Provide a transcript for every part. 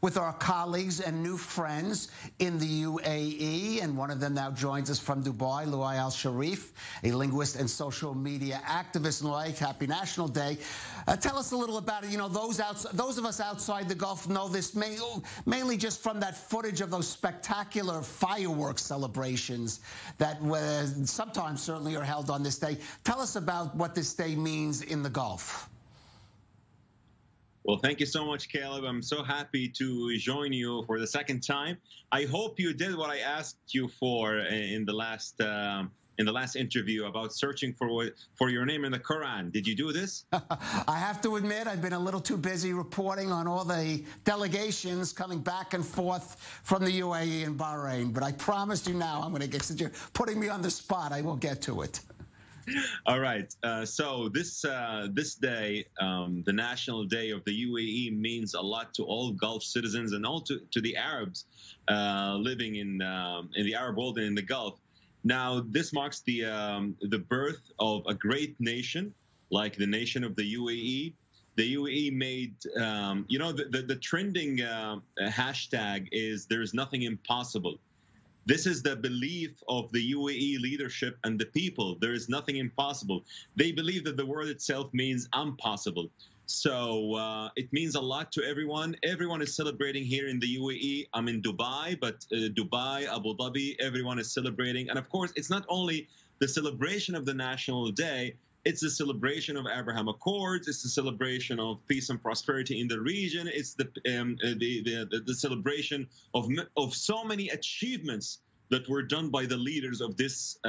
with our colleagues and new friends in the UAE, and one of them now joins us from Dubai, Loay Alshareef, a linguist and social media activist. Loay, happy National Day. Tell us a little about it. You know, those of us outside the Gulf know this mainly just from that footage of those spectacular fireworks celebrations that sometimes certainly are held on this day. Tell us about what this day means in the Gulf. Well, thank you so much, Caleb. I'm so happy to join you for the second time. I hope you did what I asked you for in the last interview about searching for your name in the Quran. Did you do this? I have to admit, I've been a little too busy reporting on all the delegations coming back and forth from the UAE and Bahrain. But I promised you now, I'm going to get, since you're putting me on the spot, I will get to it. All right. So this day, the National Day of the UAE, means a lot to all Gulf citizens and all to the Arabs living in the Arab world and in the Gulf. Now, this marks the birth of a great nation, like the nation of the UAE. The UAE made, you know, the trending hashtag is "There's nothing impossible." This is the belief of the UAE leadership and the people. There is nothing impossible. They believe that the word itself means impossible. So it means a lot to everyone. Everyone is celebrating here in the UAE. I'm in Dubai, but Dubai, Abu Dhabi, everyone is celebrating. And of course, it's not only the celebration of the National Day, it's the celebration of Abraham Accords. It's the celebration of peace and prosperity in the region. It's the celebration of so many achievements that were done by the leaders of this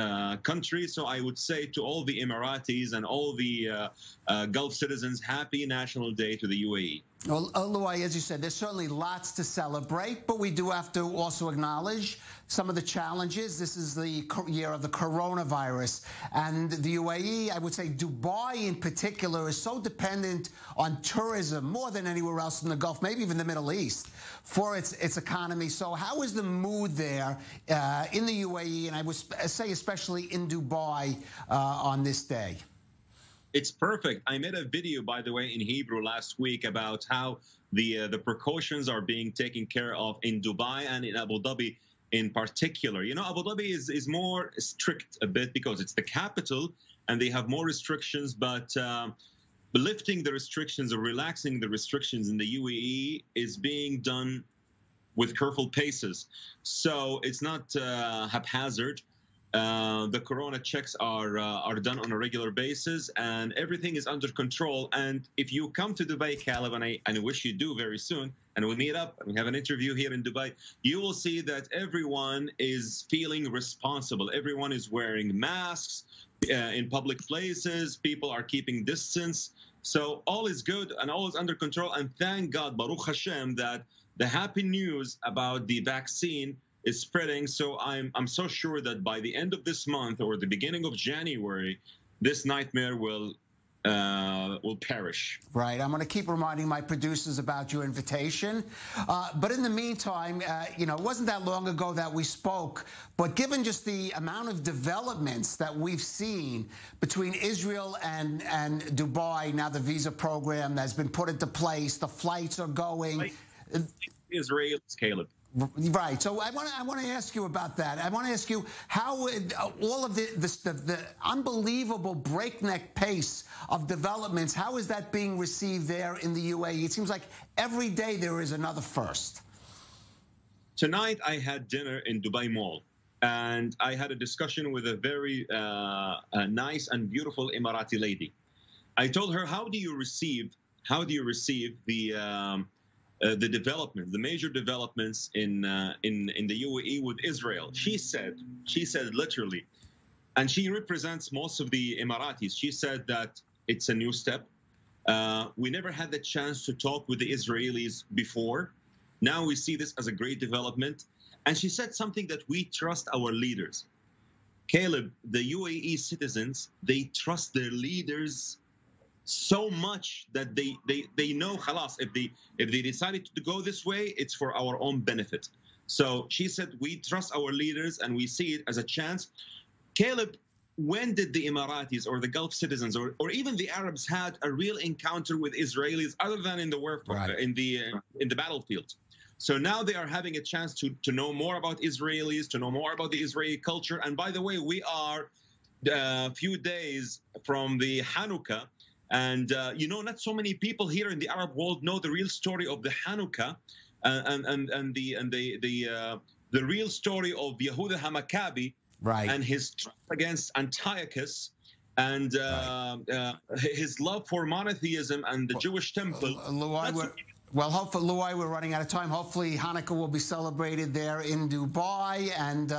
country. So I would say to all the Emiratis and all the Gulf citizens, happy National Day to the UAE. Well, Loay, as you said, there's certainly lots to celebrate, but we do have to also acknowledge some of the challenges. This is the year of the coronavirus, and the UAE, I would say Dubai in particular, is so dependent on tourism more than anywhere else in the Gulf, maybe even the Middle East, for its economy. So how is the mood there in the UAE, and I would say especially in Dubai on this day? It's perfect. I made a video, by the way, in Hebrew last week about how the precautions are being taken care of in Dubai and in Abu Dhabi in particular. You know, Abu Dhabi is more strict a bit because it's the capital and they have more restrictions, but lifting the restrictions or relaxing the restrictions in the UAE is being done with careful paces. So it's not haphazard. The corona checks are done on a regular basis, and everything is under control. And if you come to Dubai, Caleb, and I wish you do very soon, and we meet up and we have an interview here in Dubai, you will see that everyone is feeling responsible. Everyone is wearing masks in public places. People are keeping distance. So all is good and all is under control. And thank God, Baruch Hashem, that the happy news about the vaccine is spreading. So I'm so sure that by the end of this month or the beginning of January, this nightmare will perish. Right. I'm going to keep reminding my producers about your invitation. But in the meantime, you know, it wasn't that long ago that we spoke. But given just the amount of developments that we've seen between Israel and Dubai, now the visa program has been put into place, the flights are going. Israelis, Caleb. Right. So I want to ask you about that. I want to ask you how all of the unbelievable breakneck pace of developments, how is that being received there in the UAE? It seems like every day there is another first. Tonight I had dinner in Dubai Mall, and I had a discussion with a very nice and beautiful Emirati lady. I told her, how do you receive the development, the major developments in the UAE with Israel? She said literally, and she represents most of the Emiratis. She said that it's a new step. We never had the chance to talk with the Israelis before. Now we see this as a great development. And she said something that we trust our leaders. Caleb, the UAE citizens, they trust their leaders so much that they know, khalas, if they decided to go this way, it's for our own benefit. So she said, we trust our leaders and we see it as a chance. Caleb, when did the Emiratis or the Gulf citizens or even the Arabs had a real encounter with Israelis other than in the warfare, in the battlefield? So now they are having a chance to know more about Israelis, to know more about the Israeli culture. And by the way, we are a few days from the Hanukkah. And, not so many people here in the Arab world know the real story of the Hanukkah and the real story of Yehuda HaMaccabi, right, and his struggle against Antiochus, and his love for monotheism and the Jewish temple. Well, hopefully, Loay, we're running out of time. Hopefully, Hanukkah will be celebrated there in Dubai, and